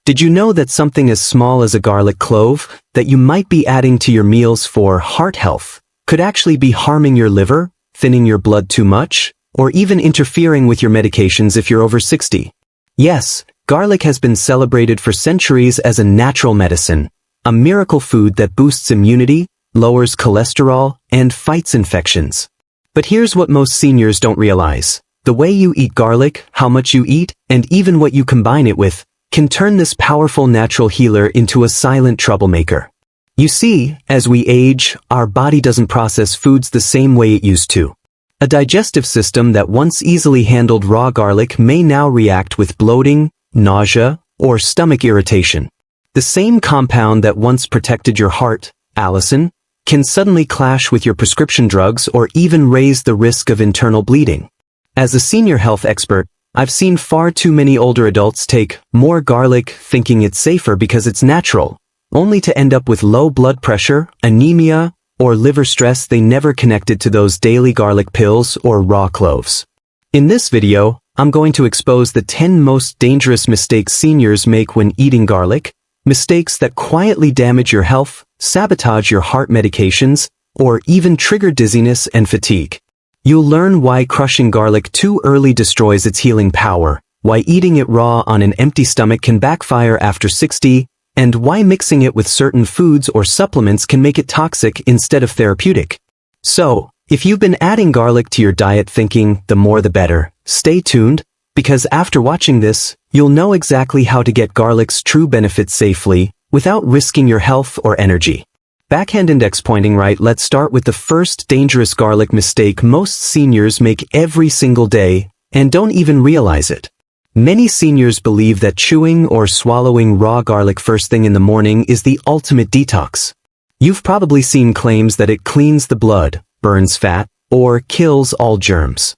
Did you know that something as small as a garlic clove that you might be adding to your meals for heart health could actually be harming your liver, thinning your blood too much, or even interfering with your medications if you're over 60? Yes, garlic has been celebrated for centuries as a natural medicine, a miracle food that boosts immunity, lowers cholesterol, and fights infections. But here's what most seniors don't realize. The way you eat garlic, how much you eat, and even what you combine it with, can turn this powerful natural healer into a silent troublemaker. You see, as we age, our body doesn't process foods the same way it used to. A digestive system that once easily handled raw garlic may now react with bloating, nausea, or stomach irritation. The same compound that once protected your heart, allicin, can suddenly clash with your prescription drugs or even raise the risk of internal bleeding. As a senior health expert, I've seen far too many older adults take more garlic thinking it's safer because it's natural, only to end up with low blood pressure, anemia, or liver stress they never connected to those daily garlic pills or raw cloves. In this video, I'm going to expose the 10 most dangerous mistakes seniors make when eating garlic, mistakes that quietly damage your health, sabotage your heart medications, or even trigger dizziness and fatigue. You'll learn why crushing garlic too early destroys its healing power, why eating it raw on an empty stomach can backfire after 60, and why mixing it with certain foods or supplements can make it toxic instead of therapeutic. So, if you've been adding garlic to your diet thinking the more the better, stay tuned, because after watching this, you'll know exactly how to get garlic's true benefits safely, without risking your health or energy. Backhand index pointing right, let's start with the first dangerous garlic mistake most seniors make every single day, and don't even realize it. Many seniors believe that chewing or swallowing raw garlic first thing in the morning is the ultimate detox. You've probably seen claims that it cleans the blood, burns fat, or kills all germs.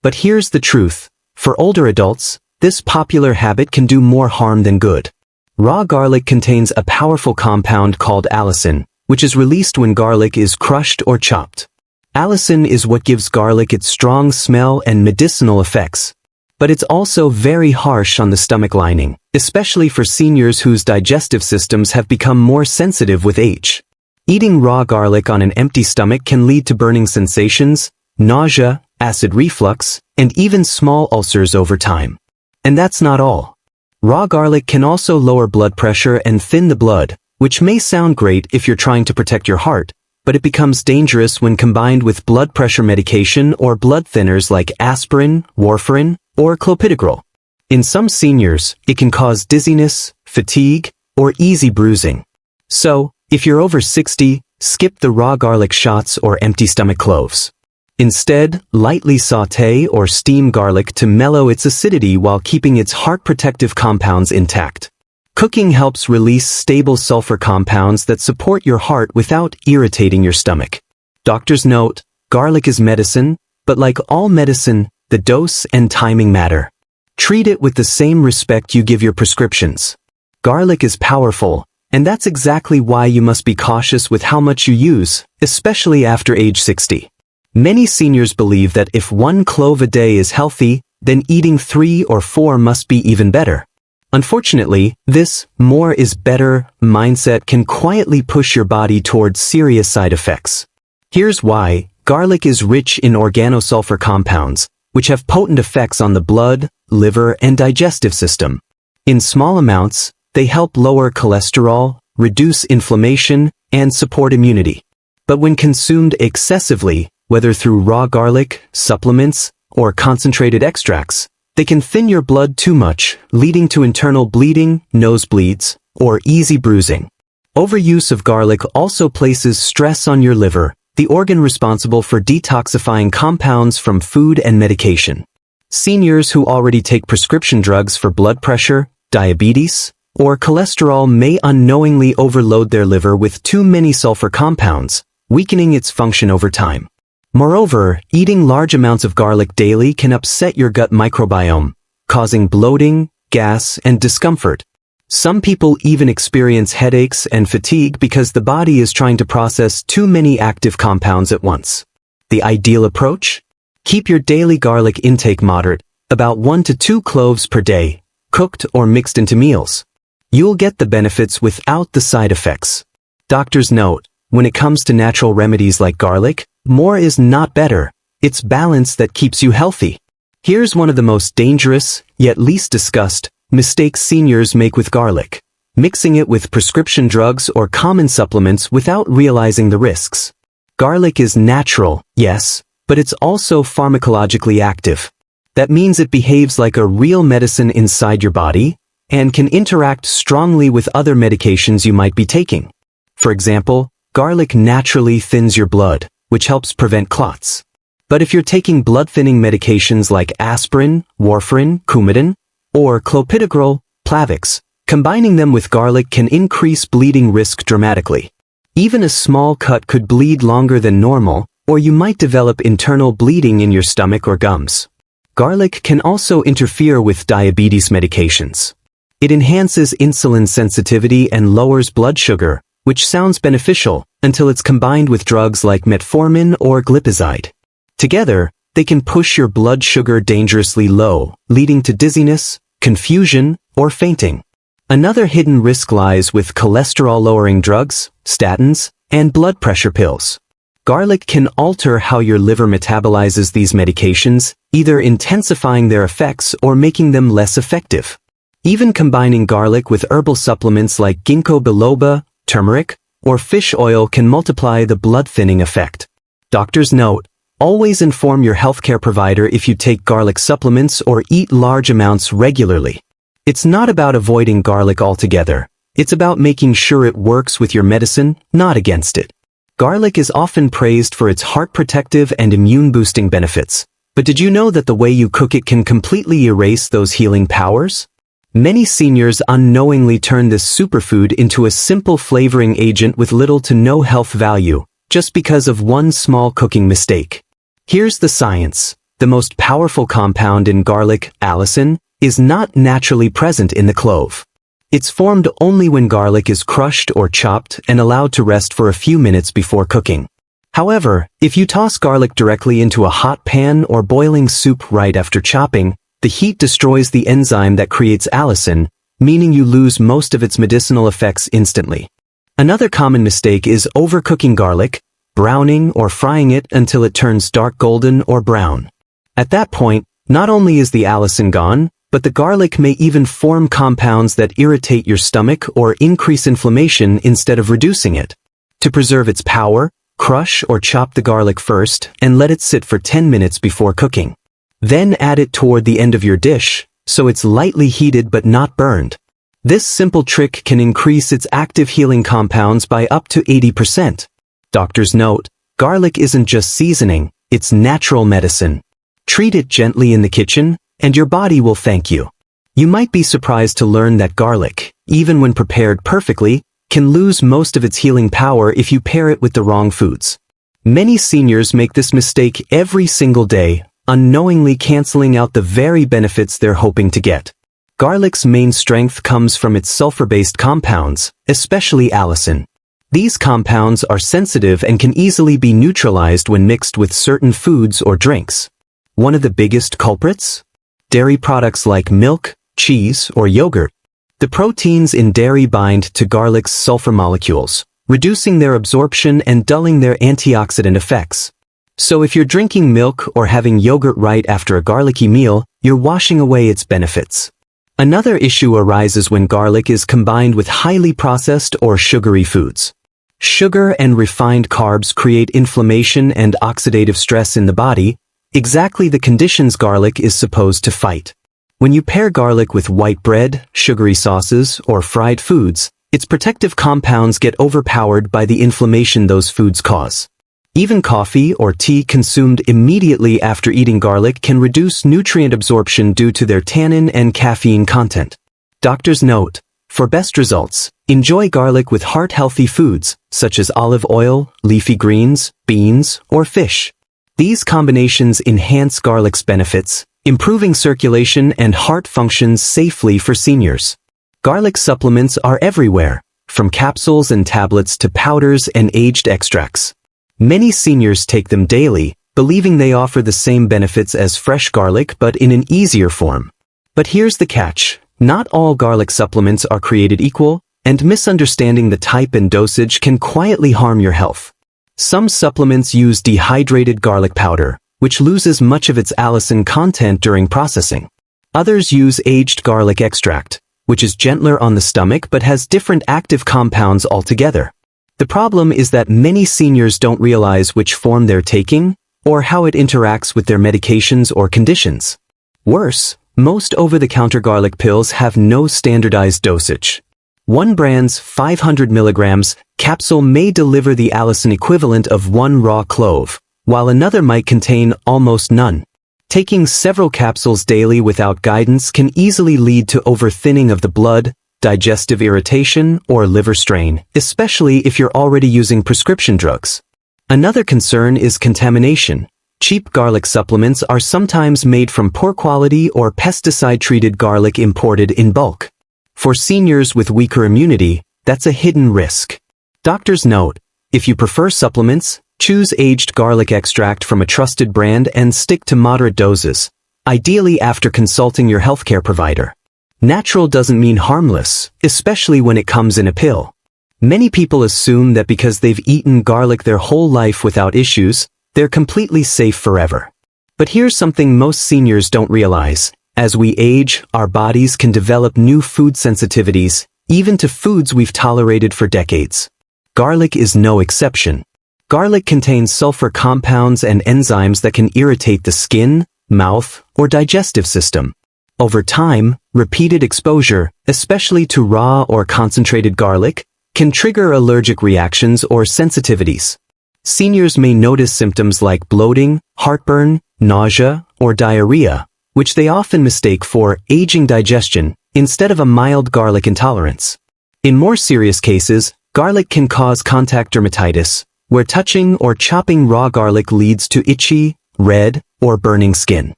But here's the truth. For older adults, this popular habit can do more harm than good. Raw garlic contains a powerful compound called allicin, which is released when garlic is crushed or chopped. Allicin is what gives garlic its strong smell and medicinal effects. But it's also very harsh on the stomach lining, especially for seniors whose digestive systems have become more sensitive with age. Eating raw garlic on an empty stomach can lead to burning sensations, nausea, acid reflux, and even small ulcers over time. And that's not all. Raw garlic can also lower blood pressure and thin the blood, which may sound great if you're trying to protect your heart, but it becomes dangerous when combined with blood pressure medication or blood thinners like aspirin, warfarin, or clopidogrel. In some seniors, it can cause dizziness, fatigue, or easy bruising. So, if you're over 60, skip the raw garlic shots or empty stomach cloves. Instead, lightly sauté or steam garlic to mellow its acidity while keeping its heart-protective compounds intact. Cooking helps release stable sulfur compounds that support your heart without irritating your stomach. Doctors note, garlic is medicine, but like all medicine, the dose and timing matter. Treat it with the same respect you give your prescriptions. Garlic is powerful, and that's exactly why you must be cautious with how much you use, especially after age 60. Many seniors believe that if 1 clove a day is healthy, then eating 3 or 4 must be even better. Unfortunately, this more is better mindset can quietly push your body towards serious side effects. Here's why. Garlic is rich in organosulfur compounds, which have potent effects on the blood, liver, and digestive system. In small amounts, they help lower cholesterol, reduce inflammation, and support immunity. But when consumed excessively, whether through raw garlic, supplements, or concentrated extracts, they can thin your blood too much, leading to internal bleeding, nosebleeds, or easy bruising. Overuse of garlic also places stress on your liver, the organ responsible for detoxifying compounds from food and medication. Seniors who already take prescription drugs for blood pressure, diabetes, or cholesterol may unknowingly overload their liver with too many sulfur compounds, weakening its function over time. Moreover, eating large amounts of garlic daily can upset your gut microbiome, causing bloating, gas, and discomfort. Some people even experience headaches and fatigue because the body is trying to process too many active compounds at once. The ideal approach? Keep your daily garlic intake moderate, about 1 to 2 cloves per day, cooked or mixed into meals. You'll get the benefits without the side effects. Doctors note, when it comes to natural remedies like garlic, more is not better. It's balance that keeps you healthy. Here's one of the most dangerous, yet least discussed, mistakes seniors make with garlic: mixing it with prescription drugs or common supplements without realizing the risks. Garlic is natural, yes, but it's also pharmacologically active. That means it behaves like a real medicine inside your body and can interact strongly with other medications you might be taking. For example, garlic naturally thins your blood, which helps prevent clots. But if you're taking blood-thinning medications like aspirin, warfarin, Coumadin, or clopidogrel, Plavix, combining them with garlic can increase bleeding risk dramatically. Even a small cut could bleed longer than normal, or you might develop internal bleeding in your stomach or gums. Garlic can also interfere with diabetes medications. It enhances insulin sensitivity and lowers blood sugar, which sounds beneficial until it's combined with drugs like metformin or glipizide. Together, they can push your blood sugar dangerously low, leading to dizziness, confusion, or fainting. Another hidden risk lies with cholesterol-lowering drugs, statins, and blood pressure pills. Garlic can alter how your liver metabolizes these medications, either intensifying their effects or making them less effective. Even combining garlic with herbal supplements like ginkgo biloba, turmeric, or fish oil can multiply the blood-thinning effect. Doctors note, always inform your healthcare provider if you take garlic supplements or eat large amounts regularly. It's not about avoiding garlic altogether. It's about making sure it works with your medicine, not against it. Garlic is often praised for its heart-protective and immune-boosting benefits. But did you know that the way you cook it can completely erase those healing powers? Many seniors unknowingly turn this superfood into a simple flavoring agent with little to no health value, just because of one small cooking mistake. Here's the science. The most powerful compound in garlic, allicin, is not naturally present in the clove. It's formed only when garlic is crushed or chopped and allowed to rest for a few minutes before cooking. However, if you toss garlic directly into a hot pan or boiling soup right after chopping, the heat destroys the enzyme that creates allicin, meaning you lose most of its medicinal effects instantly. Another common mistake is overcooking garlic, browning or frying it until it turns dark golden or brown. At that point, not only is the allicin gone, but the garlic may even form compounds that irritate your stomach or increase inflammation instead of reducing it. To preserve its power, crush or chop the garlic first and let it sit for 10 minutes before cooking. Then add it toward the end of your dish, so it's lightly heated but not burned. This simple trick can increase its active healing compounds by up to 80%. Doctors note, garlic isn't just seasoning, it's natural medicine. Treat it gently in the kitchen, and your body will thank you. You might be surprised to learn that garlic, even when prepared perfectly, can lose most of its healing power if you pair it with the wrong foods. Many seniors make this mistake every single day, unknowingly canceling out the very benefits they're hoping to get. Garlic's main strength comes from its sulfur-based compounds, especially allicin. These compounds are sensitive and can easily be neutralized when mixed with certain foods or drinks. One of the biggest culprits? Dairy products like milk, cheese, or yogurt. The proteins in dairy bind to garlic's sulfur molecules, reducing their absorption and dulling their antioxidant effects. So if you're drinking milk or having yogurt right after a garlicky meal, you're washing away its benefits. Another issue arises when garlic is combined with highly processed or sugary foods. Sugar and refined carbs create inflammation and oxidative stress in the body, exactly the conditions garlic is supposed to fight. When you pair garlic with white bread, sugary sauces, or fried foods, its protective compounds get overpowered by the inflammation those foods cause. Even coffee or tea consumed immediately after eating garlic can reduce nutrient absorption due to their tannin and caffeine content. Doctors note, for best results, enjoy garlic with heart-healthy foods, such as olive oil, leafy greens, beans, or fish. These combinations enhance garlic's benefits, improving circulation and heart functions safely for seniors. Garlic supplements are everywhere, from capsules and tablets to powders and aged extracts. Many seniors take them daily, believing they offer the same benefits as fresh garlic but in an easier form. But here's the catch. Not all garlic supplements are created equal, and misunderstanding the type and dosage can quietly harm your health. Some supplements use dehydrated garlic powder, which loses much of its allicin content during processing. Others use aged garlic extract, which is gentler on the stomach but has different active compounds altogether. The problem is that many seniors don't realize which form they're taking, or how it interacts with their medications or conditions. Worse, most over-the-counter garlic pills have no standardized dosage. One brand's 500 milligrams capsule may deliver the allicin equivalent of one raw clove, while another might contain almost none. Taking several capsules daily without guidance can easily lead to overthinning of the blood, digestive irritation, or liver strain, especially if you're already using prescription drugs. Another concern is contamination. Cheap garlic supplements are sometimes made from poor quality or pesticide-treated garlic imported in bulk. For seniors with weaker immunity, that's a hidden risk. Doctors note, if you prefer supplements, choose aged garlic extract from a trusted brand and stick to moderate doses, ideally after consulting your healthcare provider. Natural doesn't mean harmless, especially when it comes in a pill. Many people assume that because they've eaten garlic their whole life without issues, they're completely safe forever. But here's something most seniors don't realize. As we age, our bodies can develop new food sensitivities, even to foods we've tolerated for decades. Garlic is no exception. Garlic contains sulfur compounds and enzymes that can irritate the skin, mouth, or digestive system. Over time, repeated exposure, especially to raw or concentrated garlic, can trigger allergic reactions or sensitivities. Seniors may notice symptoms like bloating, heartburn, nausea, or diarrhea, which they often mistake for aging digestion instead of a mild garlic intolerance. In more serious cases, garlic can cause contact dermatitis, where touching or chopping raw garlic leads to itchy, red, or burning skin.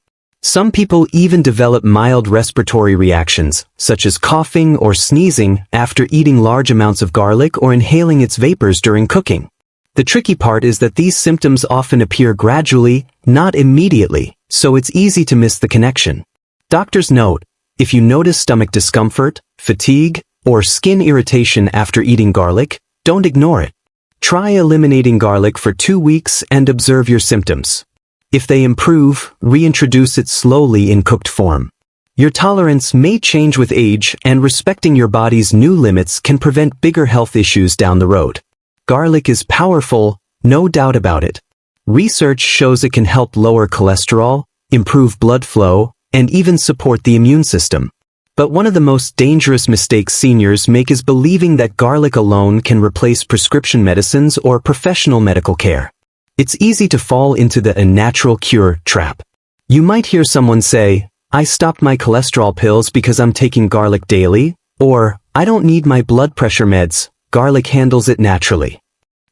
Some people even develop mild respiratory reactions, such as coughing or sneezing after eating large amounts of garlic or inhaling its vapors during cooking. The tricky part is that these symptoms often appear gradually, not immediately, so it's easy to miss the connection. Doctors note, if you notice stomach discomfort, fatigue, or skin irritation after eating garlic, don't ignore it. Try eliminating garlic for 2 weeks and observe your symptoms. If they improve, reintroduce it slowly in cooked form. Your tolerance may change with age, and respecting your body's new limits can prevent bigger health issues down the road. Garlic is powerful, no doubt about it. Research shows it can help lower cholesterol, improve blood flow, and even support the immune system. But one of the most dangerous mistakes seniors make is believing that garlic alone can replace prescription medicines or professional medical care. It's easy to fall into the "a natural cure" trap. You might hear someone say, "I stopped my cholesterol pills because I'm taking garlic daily," or "I don't need my blood pressure meds, garlic handles it naturally."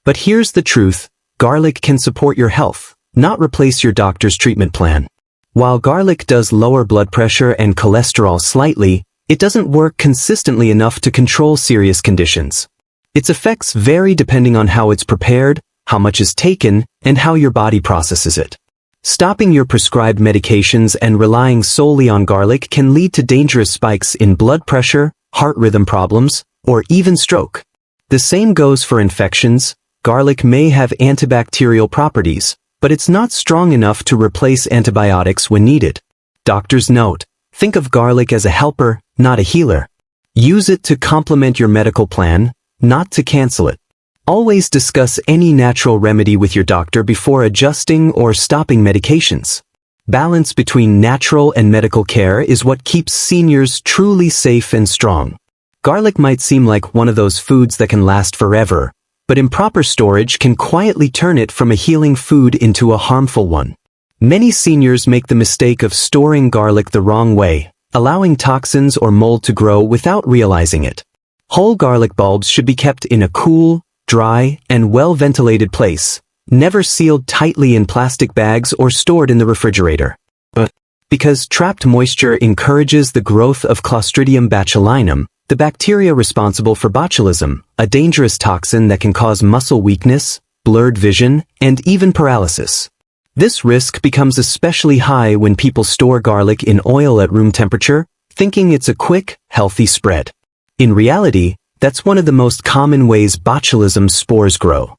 But here's the truth, garlic can support your health, not replace your doctor's treatment plan. While garlic does lower blood pressure and cholesterol slightly, it doesn't work consistently enough to control serious conditions. Its effects vary depending on how it's prepared, how much is taken, and how your body processes it. Stopping your prescribed medications and relying solely on garlic can lead to dangerous spikes in blood pressure, heart rhythm problems, or even stroke. The same goes for infections. Garlic may have antibacterial properties, but it's not strong enough to replace antibiotics when needed. Doctors note, think of garlic as a helper, not a healer. Use it to complement your medical plan, not to cancel it. Always discuss any natural remedy with your doctor before adjusting or stopping medications. Balance between natural and medical care is what keeps seniors truly safe and strong. Garlic might seem like one of those foods that can last forever, but improper storage can quietly turn it from a healing food into a harmful one. Many seniors make the mistake of storing garlic the wrong way, allowing toxins or mold to grow without realizing it. Whole garlic bulbs should be kept in a cool, dry, and well-ventilated place, never sealed tightly in plastic bags or stored in the refrigerator. But because trapped moisture encourages the growth of Clostridium botulinum, the bacteria responsible for botulism, a dangerous toxin that can cause muscle weakness, blurred vision, and even paralysis. This risk becomes especially high when people store garlic in oil at room temperature, thinking it's a quick, healthy spread. In reality, that's one of the most common ways botulism spores grow.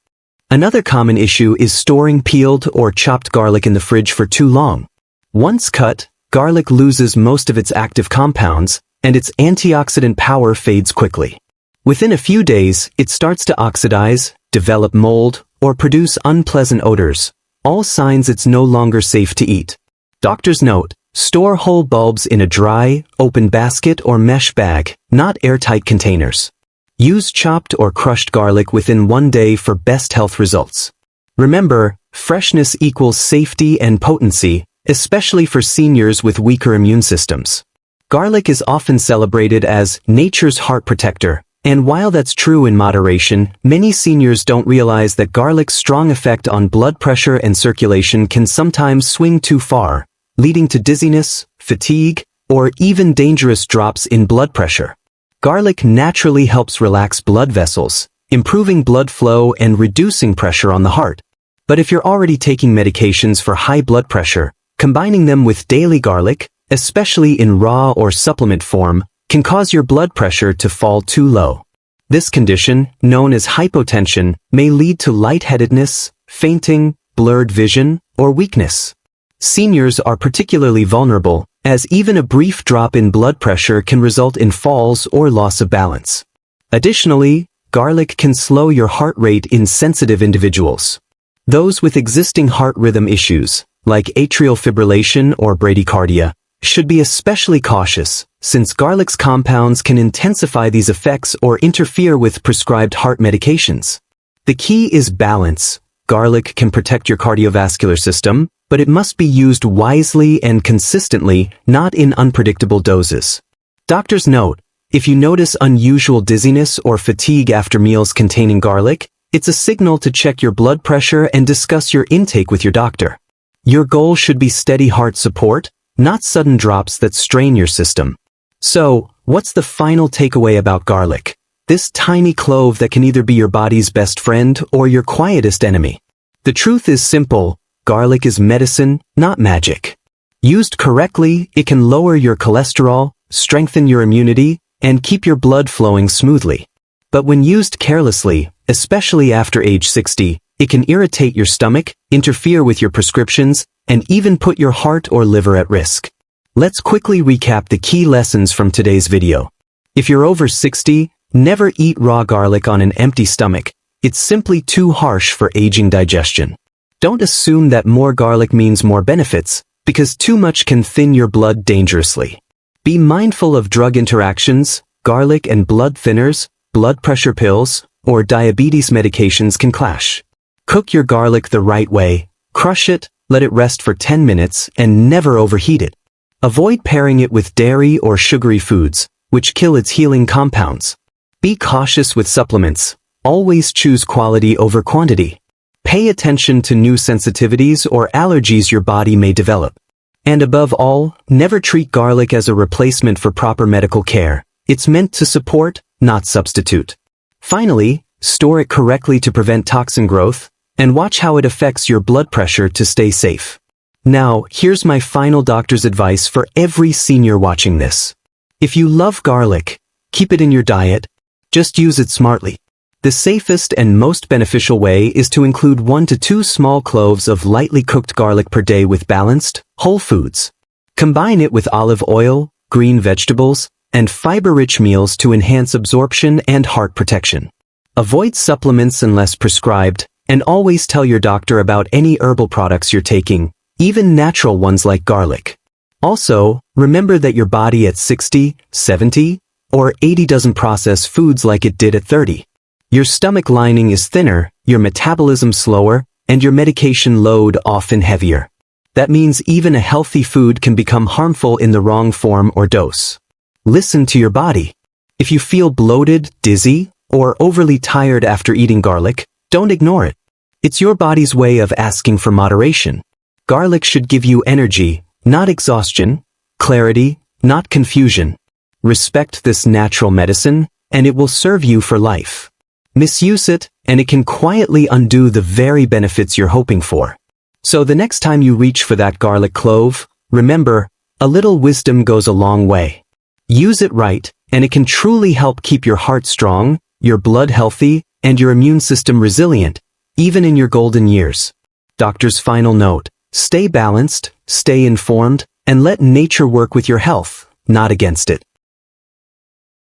Another common issue is storing peeled or chopped garlic in the fridge for too long. Once cut, garlic loses most of its active compounds, and its antioxidant power fades quickly. Within a few days, it starts to oxidize, develop mold, or produce unpleasant odors, all signs it's no longer safe to eat. Doctor's note: store whole bulbs in a dry, open basket or mesh bag, not airtight containers. Use chopped or crushed garlic within 1 day for best health results. Remember, freshness equals safety and potency, especially for seniors with weaker immune systems. Garlic is often celebrated as nature's heart protector, and while that's true in moderation, many seniors don't realize that garlic's strong effect on blood pressure and circulation can sometimes swing too far, leading to dizziness, fatigue, or even dangerous drops in blood pressure. Garlic naturally helps relax blood vessels, improving blood flow and reducing pressure on the heart. But if you're already taking medications for high blood pressure, combining them with daily garlic, especially in raw or supplement form, can cause your blood pressure to fall too low. This condition, known as hypotension, may lead to lightheadedness, fainting, blurred vision, or weakness. Seniors are particularly vulnerable, as even a brief drop in blood pressure can result in falls or loss of balance. Additionally, garlic can slow your heart rate in sensitive individuals. Those with existing heart rhythm issues, like atrial fibrillation or bradycardia, should be especially cautious, since garlic's compounds can intensify these effects or interfere with prescribed heart medications. The key is balance. Garlic can protect your cardiovascular system, but it must be used wisely and consistently, not in unpredictable doses. Doctor's note: if you notice unusual dizziness or fatigue after meals containing garlic, it's a signal to check your blood pressure and discuss your intake with your doctor. Your goal should be steady heart support, not sudden drops that strain your system. So, what's the final takeaway about garlic? This tiny clove that can either be your body's best friend or your quietest enemy. The truth is simple: garlic is medicine, not magic. Used correctly, it can lower your cholesterol, strengthen your immunity, and keep your blood flowing smoothly. But when used carelessly, especially after age 60, it can irritate your stomach, interfere with your prescriptions, and even put your heart or liver at risk. Let's quickly recap the key lessons from today's video. If you're over 60, never eat raw garlic on an empty stomach. It's simply too harsh for aging digestion. Don't assume that more garlic means more benefits, because too much can thin your blood dangerously. Be mindful of drug interactions. Garlic and blood thinners, blood pressure pills, or diabetes medications can clash. Cook your garlic the right way. Crush it, let it rest for 10 minutes, and never overheat it. Avoid pairing it with dairy or sugary foods, which kill its healing compounds. Be cautious with supplements. Always choose quality over quantity. Pay attention to new sensitivities or allergies your body may develop. And above all, never treat garlic as a replacement for proper medical care. It's meant to support, not substitute. Finally, store it correctly to prevent toxin growth, and watch how it affects your blood pressure to stay safe. Now, here's my final doctor's advice for every senior watching this. If you love garlic, keep it in your diet. Just use it smartly. The safest and most beneficial way is to include 1 to 2 small cloves of lightly cooked garlic per day with balanced, whole foods. Combine it with olive oil, green vegetables, and fiber-rich meals to enhance absorption and heart protection. Avoid supplements unless prescribed, and always tell your doctor about any herbal products you're taking, even natural ones like garlic. Also, remember that your body at 60, 70, or 80 doesn't process foods like it did at 30. Your stomach lining is thinner, your metabolism slower, and your medication load often heavier. That means even a healthy food can become harmful in the wrong form or dose. Listen to your body. If you feel bloated, dizzy, or overly tired after eating garlic, don't ignore it. It's your body's way of asking for moderation. Garlic should give you energy, not exhaustion, clarity, not confusion. Respect this natural medicine, and it will serve you for life. Misuse it, and it can quietly undo the very benefits you're hoping for. So the next time you reach for that garlic clove, remember, a little wisdom goes a long way. Use it right, and it can truly help keep your heart strong, your blood healthy, and your immune system resilient, even in your golden years. Doctor's final note: stay balanced, stay informed, and let nature work with your health, not against it.